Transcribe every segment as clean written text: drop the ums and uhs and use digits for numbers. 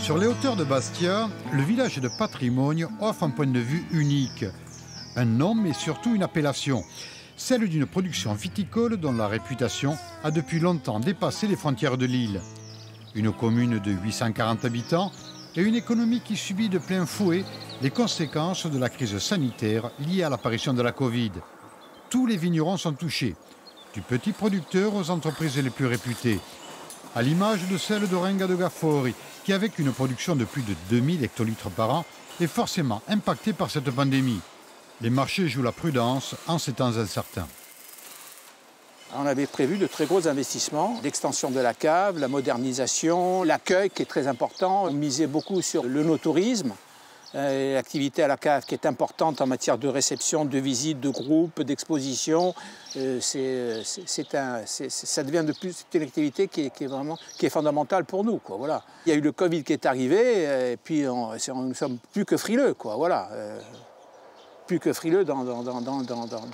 Sur les hauteurs de Bastia, le village de Patrimoine offre un point de vue unique. Un nom, mais surtout une appellation. Celle d'une production viticole dont la réputation a depuis longtemps dépassé les frontières de l'île. Une commune de 840 habitants et une économie qui subit de plein fouet les conséquences de la crise sanitaire liée à l'apparition de la Covid. Tous les vignerons sont touchés, du petit producteur aux entreprises les plus réputées, à l'image de celle d'Orenga de Gaffori, qui avec une production de plus de 2000 hectolitres par an est forcément impactée par cette pandémie. Les marchés jouent la prudence en ces temps incertains. On avait prévu de très gros investissements, l'extension de la cave, la modernisation, l'accueil qui est très important. On misait beaucoup sur le no-tourisme, l'activité à la cave qui est importante en matière de réception, de visites, de groupes, d'expositions. Ça devient de plus une activité qui est fondamentale pour nous, quoi, voilà. Il y a eu le Covid qui est arrivé et puis nous ne sommes plus que frileux, quoi, voilà. Plus que frileux dans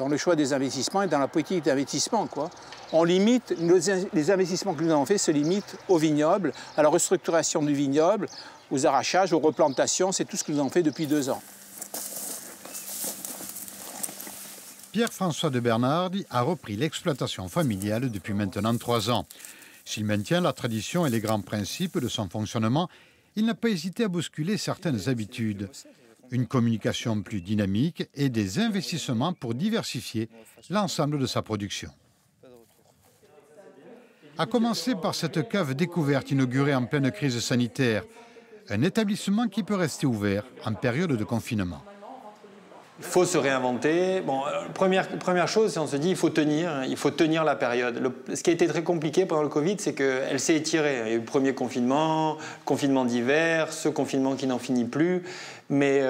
le choix des investissements et dans la politique d'investissement, quoi. On limite, les investissements que nous avons faits se limitent au vignoble, à la restructuration du vignoble, aux arrachages, aux replantations, c'est tout ce que nous avons fait depuis 2 ans. Pierre-François de Bernardi a repris l'exploitation familiale depuis maintenant 3 ans. S'il maintient la tradition et les grands principes de son fonctionnement, il n'a pas hésité à bousculer certaines habitudes. Une communication plus dynamique et des investissements pour diversifier l'ensemble de sa production. A commencer par cette cave découverte inaugurée en pleine crise sanitaire, un établissement qui peut rester ouvert en période de confinement. Il faut se réinventer. Bon, première chose, c'est on se dit il faut tenir la période. Ce qui a été très compliqué pendant le Covid, c'est qu'elle s'est étirée. Il y a eu le premier confinement, confinement d'hiver, ce confinement qui n'en finit plus. Mais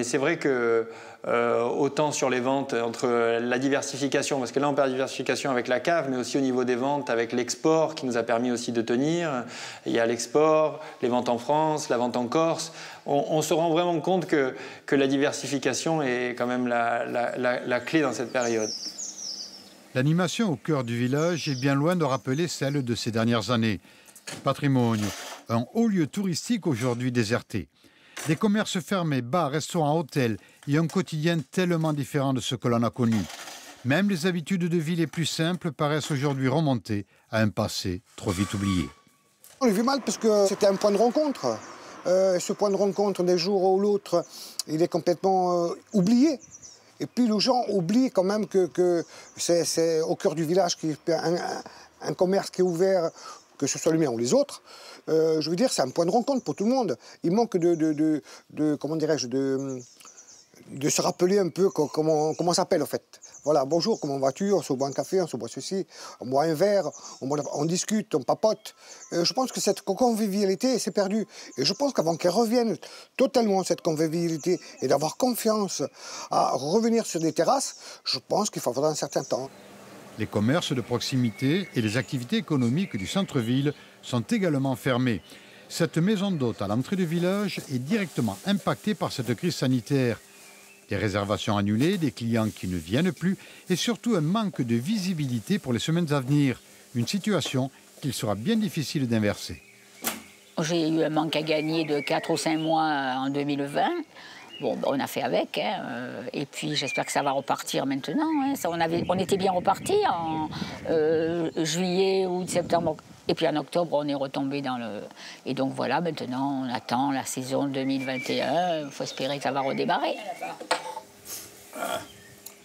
c'est vrai que autant sur les ventes, entre la diversification, parce que là on perd la diversification avec la cave, mais aussi au niveau des ventes avec l'export qui nous a permis aussi de tenir. Il y a l'export, les ventes en France, la vente en Corse. On se rend vraiment compte que la diversification est quand même la clé dans cette période. L'animation au cœur du village est bien loin de rappeler celle de ces dernières années. Patrimoine, un haut lieu touristique aujourd'hui déserté. Des commerces fermés, bars, restaurants, hôtels et un quotidien tellement différent de ce que l'on a connu. Même les habitudes de vie les plus simples paraissent aujourd'hui remonter à un passé trop vite oublié. On l'a vu mal parce que c'était un point de rencontre. Ce point de rencontre d'un jour ou l'autre, il est complètement oublié. Et puis les gens oublient quand même que c'est au cœur du village qu'il y a un commerce qui est ouvert, que ce soit le mien ou les autres. Je veux dire, c'est un point de rencontre pour tout le monde. Il manque comment dirais-je, de se rappeler un peu comment ça s'appelle en fait. Voilà, bonjour, comment vas-tu? On se boit un café, on se boit ceci, on boit un verre, on discute, on papote. Je pense que cette convivialité s'est perdue. Et je pense qu'avant qu'elle revienne totalement, cette convivialité, et d'avoir confiance à revenir sur des terrasses, je pense qu'il faudra un certain temps. Les commerces de proximité et les activités économiques du centre-ville sont également fermés. Cette maison d'hôte à l'entrée du village est directement impactée par cette crise sanitaire. Des réservations annulées, des clients qui ne viennent plus et surtout un manque de visibilité pour les semaines à venir. Une situation qu'il sera bien difficile d'inverser. J'ai eu un manque à gagner de 4 ou 5 mois en 2020. Bon, on a fait avec, hein. Et puis j'espère que ça va repartir maintenant. Hein. On était bien reparti en juillet, août, septembre. Et puis en octobre, on est retombé dans le... Et donc voilà, maintenant, on attend la saison 2021. Il faut espérer que ça va redémarrer.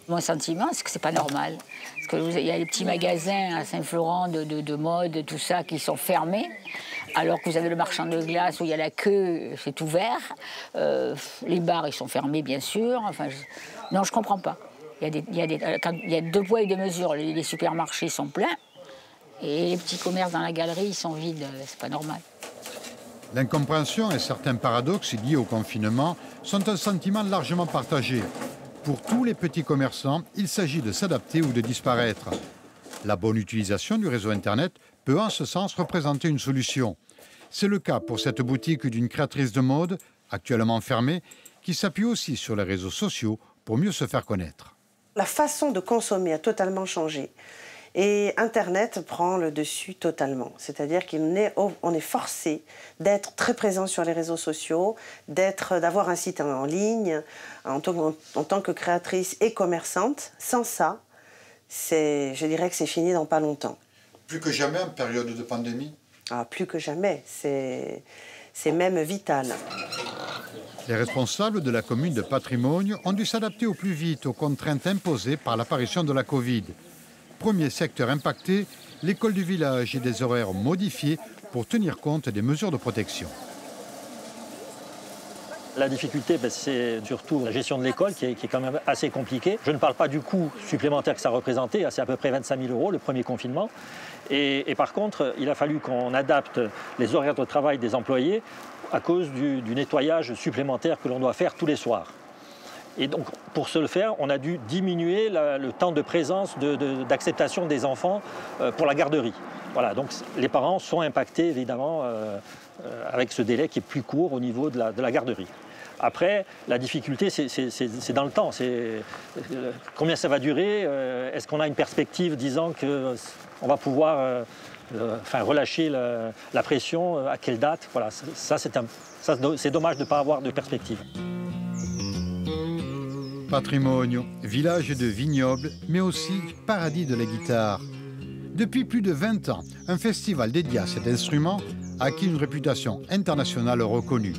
Mon sentiment, c'est que c'est pas normal. Parce qu'il y a les petits magasins à Saint-Florent de mode, tout ça, qui sont fermés. Alors que vous avez le marchand de glace où il y a la queue, c'est ouvert. Les bars, ils sont fermés, bien sûr. Enfin, non, je comprends pas. Il y a 2 poids et 2 mesures. Les supermarchés sont pleins. Et les petits commerces dans la galerie, ils sont vides. C'est pas normal. L'incompréhension et certains paradoxes liés au confinement sont un sentiment largement partagé. Pour tous les petits commerçants, il s'agit de s'adapter ou de disparaître. La bonne utilisation du réseau Internet peut en ce sens représenter une solution. C'est le cas pour cette boutique d'une créatrice de mode, actuellement fermée, qui s'appuie aussi sur les réseaux sociaux pour mieux se faire connaître. La façon de consommer a totalement changé. Et Internet prend le dessus totalement. C'est-à-dire qu'on est forcé d'être très présent sur les réseaux sociaux, d'avoir un site en ligne en tant que créatrice et commerçante. Sans ça, je dirais que c'est fini dans pas longtemps. Plus que jamais en période de pandémie? Ah, plus que jamais, c'est même vital. Les responsables de la commune de Patrimogne ont dû s'adapter au plus vite aux contraintes imposées par l'apparition de la Covid. Premier secteur impacté, l'école du village et des horaires modifiés pour tenir compte des mesures de protection. La difficulté, c'est surtout la gestion de l'école qui est quand même assez compliquée. Je ne parle pas du coût supplémentaire que ça représentait, c'est à peu près 25 000 € le premier confinement. Et par contre, il a fallu qu'on adapte les horaires de travail des employés à cause du nettoyage supplémentaire que l'on doit faire tous les soirs. Et donc, pour ce faire, on a dû diminuer le temps de présence, d'acceptation des enfants pour la garderie. Voilà, donc les parents sont impactés évidemment avec ce délai qui est plus court au niveau de la garderie. Après, la difficulté, c'est dans le temps. Combien ça va durer? Est-ce qu'on a une perspective disant qu'on va pouvoir relâcher la pression? À quelle date? Voilà, c'est dommage de ne pas avoir de perspective. Patrimogne, village de vignobles, mais aussi paradis de la guitare. Depuis plus de 20 ans, un festival dédié à cet instrument a acquis une réputation internationale reconnue.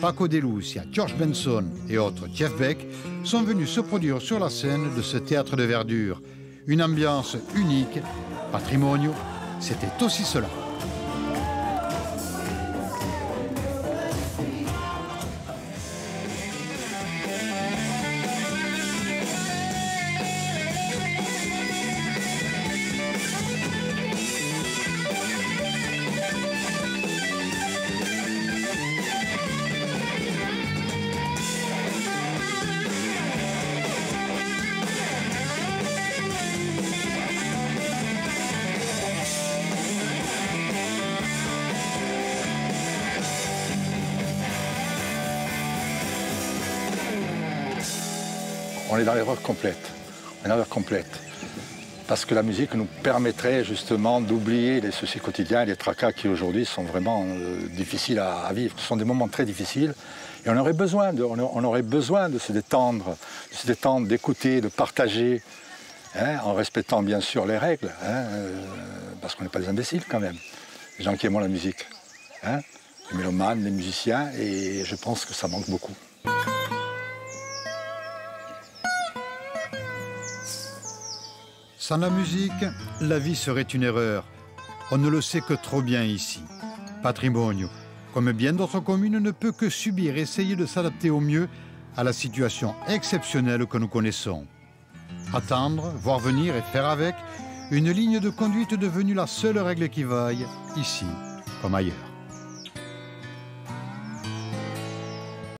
Paco de Lucia, George Benson et autres Jeff Beck sont venus se produire sur la scène de ce théâtre de verdure. Une ambiance unique. Patrimoine, c'était aussi cela. On est dans l'erreur complète. Une erreur complète. Parce que la musique nous permettrait justement d'oublier les soucis quotidiens et les tracas qui aujourd'hui sont vraiment difficiles à vivre. Ce sont des moments très difficiles et on aurait besoin de se détendre, d'écouter, de partager, hein, en respectant bien sûr les règles, hein, parce qu'on n'est pas des imbéciles quand même, les gens qui aiment la musique, hein, les mélomanes, les musiciens, et je pense que ça manque beaucoup. Sans la musique, la vie serait une erreur. On ne le sait que trop bien ici. Patrimoine, comme bien d'autres communes, ne peut que subir et essayer de s'adapter au mieux à la situation exceptionnelle que nous connaissons. Attendre, voir venir et faire avec, une ligne de conduite devenue la seule règle qui vaille, ici comme ailleurs.